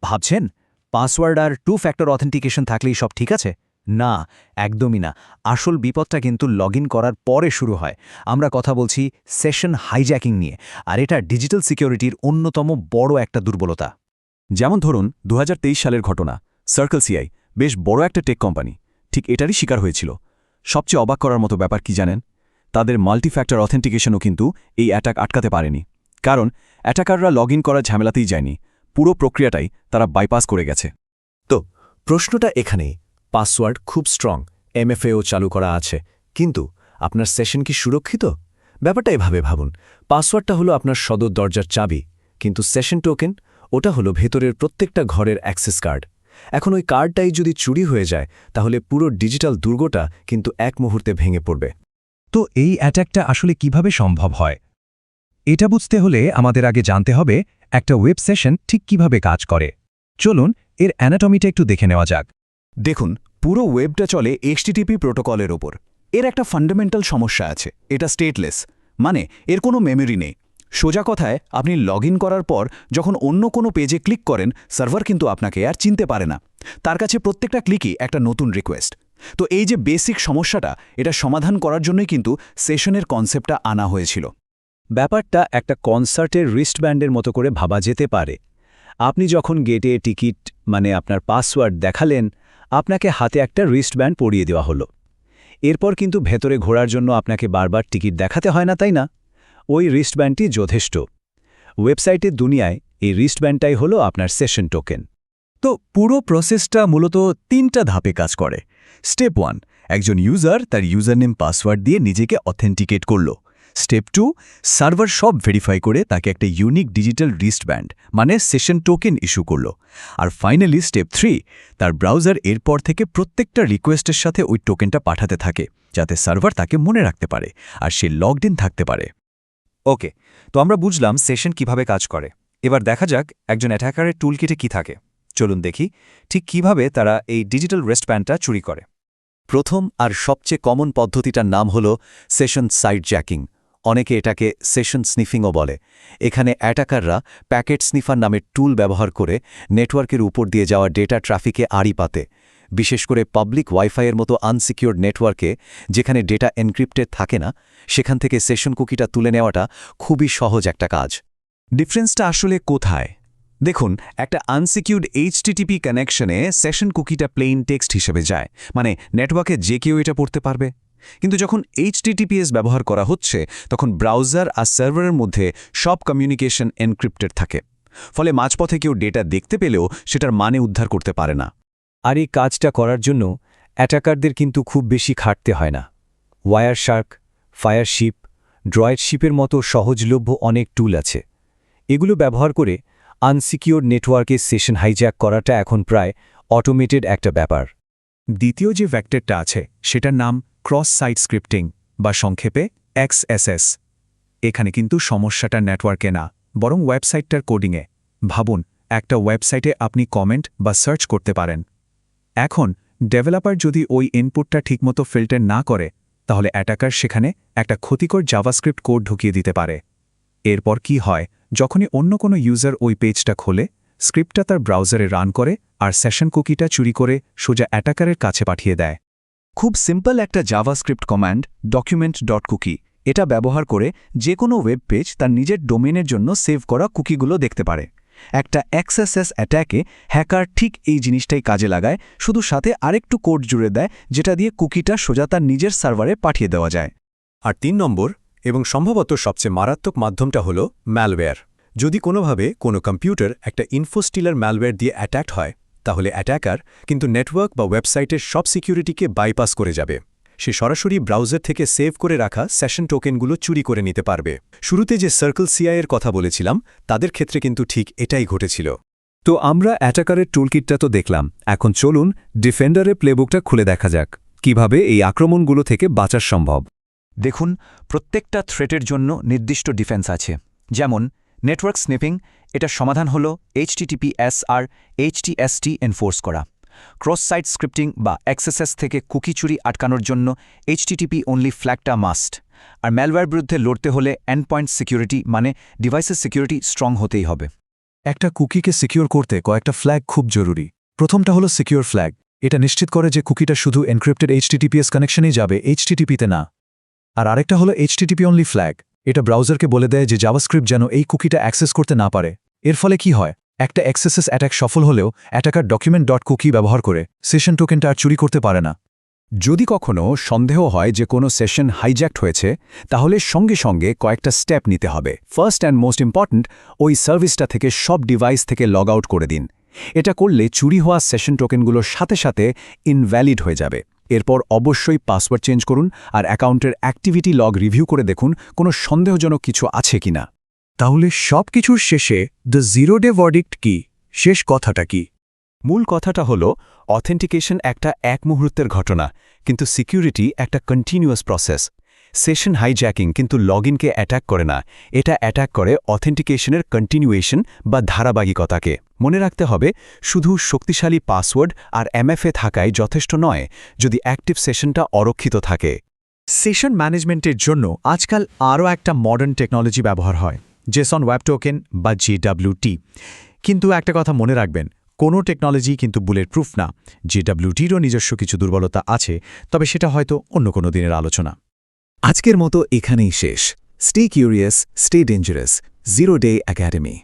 ভাবছেন পাসওয়ার্ড আর two factor authentication থাকলেই সব ঠিক আছে? না, একদমই না। আসল বিপদটা কিন্তু লগইন করার পরে শুরু হয়। আমরা কথা বলছি সেশন হাইজ্যাকিং নিয়ে, আর এটা ডিজিটাল সিকিউরিটির অন্যতম বড় একটা দুর্বলতা। যেমন ধরুন 2023 সালের ঘটনা, সার্কেল সিআই বেশ বড় একটা টেক কোম্পানি ঠিক এটারই শিকার হয়েছিল। সবচেয়ে অবাক করার মতো ব্যাপার কি জানেন? তাদের মাল্টিফ্যাক্টর অথেন্টিকেশনও কিন্তু এই অ্যাটাক আটকাতে পারেনি। কারণ অ্যাটাকাররা লগইন করার ঝামেলাতেই যায়নি, পুরো প্রক্রিয়াটাই তারা বাইপাস করে গেছে। তো প্রশ্নটা এখানেই, পাসওয়ার্ড খুব স্ট্রং, এমএফএও চালু করা আছে, কিন্তু আপনার সেশন কি সুরক্ষিত? ব্যাপারটা এভাবে ভাবুন, পাসওয়ার্ডটা হলো আপনার সদর দরজার চাবি, কিন্তু সেশন টোকেন ওটা হলো ভেতরের প্রত্যেকটা ঘরের অ্যাক্সেস কার্ড। এখন ওই কার্ডটাই যদি চুরি হয়ে যায়, তাহলে পুরো ডিজিটাল দুর্গটা কিন্তু এক মুহূর্তে ভেঙে পড়বে। তো এই অ্যাটাকটা আসলে কিভাবে সম্ভব হয়? এটা বুঝতে হলে আমাদের আগে জানতে হবে একটা ওয়েব সেশন ঠিক কিভাবে কাজ করে। চলুন এর অ্যানাটমিটা একটু দেখে নেওয়া যাক। দেখুন, পুরো ওয়েবটা চলে HTTP প্রোটোকলের ওপর। এর একটা ফান্ডামেন্টাল সমস্যা আছে, এটা স্টেটলেস, মানে এর কোনো মেমরি নেই। সোজা কথায়, আপনি লগইন করার পর যখন অন্য কোনো পেজে ক্লিক করেন, সার্ভার কিন্তু আপনাকে আর চিনতে পারে না। তার কাছে প্রত্যেকটা ক্লিকই একটা নতুন রিকোয়েস্ট। তো এই যে বেসিক সমস্যাটা, এটা সমাধান করার জন্যই কিন্তু সেশনের কনসেপ্টটা আনা হয়েছিল। ব্যাপারটা একটা কনসার্টের রিস্টব্যান্ডের মতো করে ভাবা যেতে পারে। আপনি যখন গেটে টিকিট মানে আপনার পাসওয়ার্ড দেখালেন, আপনাকে হাতে একটা রিস্টব্যান্ড পরিয়ে দেওয়া হলো। এরপর কিন্তু ভেতরে ঘোরার জন্য আপনাকে বারবার টিকিট দেখাতে হয় না, তাই না? ওই রিস্টব্যান্ডটি যথেষ্ট। ওয়েবসাইটের দুনিয়ায় এই রিস্টব্যান্ডটাই হলো আপনার সেশন টোকেন। তো পুরো প্রসেসটা মূলত 3টা ধাপে কাজ করে। স্টেপ 1, একজন ইউজার তার ইউজারনেম পাসওয়ার্ড দিয়ে নিজেকে অথেন্টিকেট করল। স্টেপ 2, সার্ভার সব ভেরিফাই করে তাকে একটা ইউনিক ডিজিটাল রিস্টব্যান্ড মানে সেশন টোকেন ইস্যু করল। আর ফাইনালি স্টেপ 3, তার ব্রাউজার এরপর থেকে প্রত্যেকটা রিকোয়েস্টের সাথে ওই টোকেনটা পাঠাতে থাকে, যাতে সার্ভার তাকে মনে রাখতে পারে আর সে লগড ইন থাকতে পারে। ওকে, তো আমরা বুঝলাম সেশন কিভাবে কাজ করে। এবার দেখা যাক একজন অ্যাটাকারের টুলকিটে কি থাকে। চলুন দেখি ঠিক কিভাবে তারা এই ডিজিটাল রিস্টব্যান্ডটা চুরি করে। প্রথম আর সবচেয়ে কমন পদ্ধতিটার নাম হল সেশন সাইড জ্যাকিং। অনেকে এটাকে সেশন স্নিফিংও বলে। এখানে অ্যাটাকাররা প্যাকেট স্নিফার নামের টুল ব্যবহার করে নেটওয়ার্কের উপর দিয়ে যাওয়া ডেটা ট্রাফিকে আড়ি পাতে। বিশেষ করে পাবলিক ওয়াইফাইয়ের মতো আনসিকিউরড নেটওয়ার্কে, যেখানে ডেটা এনক্রিপ্টেড থাকে না, সেখান থেকে সেশন কুকিটা তুলে নেওয়াটা খুবই সহজ একটা কাজ। ডিফারেন্সটা আসলে কোথায়? দেখুন, একটা unsecured HTTP কানেকশনে session কুকিটা plain text হিসেবে যায়, মানে নেটওয়ার্কে যে কেউ এটা পড়তে পারবে। কিন্তু যখন HTTPS ব্যবহার করা হচ্ছে, তখন ব্রাউজার আর সার্ভারের মধ্যে সব কমিউনিকেশন এনক্রিপ্টেড থাকে। ফলে মাঝপথে কেউ ডেটা দেখতে পেলেও সেটার মানে উদ্ধার করতে পারে না। আর এই কাজটা করার জন্য অ্যাটাকারদের কিন্তু খুব বেশি খাটতে হয় না। ওয়ায়ারশার্ক, ফায়ারশিপ, ড্রয়েডশিপের মতো সহজলভ্য অনেক টুল আছে। এগুলো ব্যবহার করে আনসিকিউর নেটওয়ার্কে সেশন হাইজ্যাক করাটা এখন প্রায় অটোমেটেড একটা ব্যাপার। দ্বিতীয় যে ভেক্টরটা আছে সেটার নাম ক্রস সাইট স্ক্রিপ্টিং বা সংক্ষেপে XSS। এখানে কিন্তু সমস্যাটা নেটওয়ার্কে না, বরং ওয়েবসাইটটার কোডিংয়ে। ভাবুন, একটা ওয়েবসাইটে আপনি কমেন্ট বা সার্চ করতে পারেন। এখন ডেভেলপার যদি ওই ইনপুটটা ঠিকমতো ফিল্টার না করে, তাহলে অ্যাটাকার সেখানে একটা ক্ষতিকর জাভাস্ক্রিপ্ট কোড ঢুকিয়ে দিতে পারে। এরপর কি হয়, যখনই অন্য কোনো ইউজার ওই পেজটা খোলে, স্ক্রিপ্টটা তার ব্রাউজারে রান করে আর সেশন কুকিটা চুরি করে সোজা অ্যাটাকারের কাছে পাঠিয়ে দেয়। খুব সিম্পল একটা জাভাস্ক্রিপ্ট কমান্ড document.cookie, এটা ব্যবহার করে যে কোনো ওয়েব পেজ তার নিজের ডোমেনের জন্য সেভ করা কুকিগুলো দেখতে পারে। একটা XSS অ্যাট্যাকে হ্যাকার ঠিক এই জিনিসটাই কাজে লাগায়, শুধু সাথে আরেকটু কোড জুড়ে দেয়, যেটা দিয়ে কুকিটা সোজা তার নিজের সার্ভারে পাঠিয়ে দেওয়া যায়। আর 3 নম্বর এবং সম্ভবত সবচেয়ে মারাত্মক মাধ্যমটা হলো ম্যালওয়্যার। যদি কোনোভাবে কোনো কম্পিউটার একটা ইনফোস্টিলার ম্যালওয়্যার দিয়ে অ্যাট্যাক্ট হয়, তাহলে অ্যাট্যাকার কিন্তু নেটওয়ার্ক বা ওয়েবসাইটের সব সিকিউরিটিকে বাইপাস করে যাবে। সে সরাসরি ব্রাউজার থেকে সেভ করে রাখা সেশন টোকেনগুলো চুরি করে নিতে পারবে। শুরুতে যে সার্কেল সিআইয়ের কথা বলেছিলাম, তাদের ক্ষেত্রে কিন্তু ঠিক এটাই ঘটেছিল। তো আমরা অ্যাটাকারের টুলকিটটা তো দেখলাম, এখন চলুন ডিফেন্ডারের প্লেবুকটা খুলে দেখা যাক কিভাবে এই আক্রমণগুলো থেকে বাঁচা সম্ভব। দেখুন, প্রত্যেকটা থ্রেটের জন্য নির্দিষ্ট ডিফেন্স আছে। যেমন নেটওয়ার্ক স্নিফিং, এটার সমাধান হল HTTPS আর HTST এনফোর্স করা। ক্রস সাইট স্ক্রিপ্টিং বা XSS থেকে কুকি চুরি আটকানোর জন্য HTTP অনলি ফ্ল্যাগটা মাস্ট। আর ম্যালওয়্যার বিরুদ্ধে লড়তে হলে এন্ডপয়েন্ট সিকিউরিটি মানে ডিভাইসের সিকিউরিটি স্ট্রং হতেই হবে। একটা কুকিকে সিকিউর করতে কয়েকটা ফ্ল্যাগ খুব জরুরি। প্রথমটা হলো সিকিউর ফ্ল্যাগ। এটা নিশ্চিত করে যে কুকিটা শুধু এনক্রিপ্টেড HTTPS কানেকশনেই যাবে, HTTP-তে না। আর আরেকটা হলো HTTP অনলি ফ্ল্যাগ। এটা ব্রাউজারকে বলে দেয় যে জাভাস্ক্রিপ্ট যেন এই কুকিটা অ্যাক্সেস করতে না পারে। এর ফলে কি হয়, একটা XSS অ্যাটাক সফল হলেও অ্যাটাকার document.cookie ব্যবহার করে সেশন টোকেনটা আর চুরি করতে পারে না। যদি কখনো সন্দেহ হয় যে কোনো সেশন হাইজ্যাক্ট হয়েছে, তাহলে সঙ্গে সঙ্গে কয়েকটা স্টেপ নিতে হবে। ফার্স্ট অ্যান্ড মোস্ট ইম্পর্ট্যান্ট, ওই সার্ভিসটা থেকে সব ডিভাইস থেকে লগ আউট করে দিন। এটা করলে চুরি হওয়া সেশন টোকেনগুলোর সাথে সাথে ইনভ্যালিড হয়ে যাবে। এরপর অবশ্যই পাসওয়ার্ড চেঞ্জ করুন আর অ্যাকাউন্টের অ্যাক্টিভিটি লগ রিভিউ করে দেখুন কোনো সন্দেহজনক কিছু আছে কিনা। তাহলে সব কিছুর শেষে দ্য জিরো ডে ভার্ডিক্ট কি? শেষ কথাটা কি? মূল কথাটা হলো অথেন্টিকেশন একটা এক মুহূর্তের ঘটনা, কিন্তু সিকিউরিটি একটা কন্টিনিউয়াস প্রসেস। সেশন হাইজ্যাকিং কিন্তু লগইনকে অ্যাটাক করে না, এটা অ্যাটাক করে অথেন্টিকেশনের কন্টিনিউয়েশন বা ধারাবাহিকতাকে। মনে রাখতে হবে, শুধু শক্তিশালী পাসওয়ার্ড আর MFA থাকাই যথেষ্ট নয় যদি অ্যাক্টিভ সেশনটা অরক্ষিত থাকে। সেশন ম্যানেজমেন্টের জন্য আজকাল আরও একটা মডার্ন টেকনোলজি ব্যবহার হয়, জেসন ওয়েব টোকেন বা JWT। কিন্তু একটা কথা মনে রাখবেন, কোনো টেকনোলজি কিন্তু বুলেট প্রুফ না। JWTরও নিজস্ব কিছু দুর্বলতা আছে, তবে সেটা হয়তো অন্য কোনো দিনের আলোচনা। আজকের মতো এখানেই শেষ। Stay curious, stay dangerous. Zero day academy.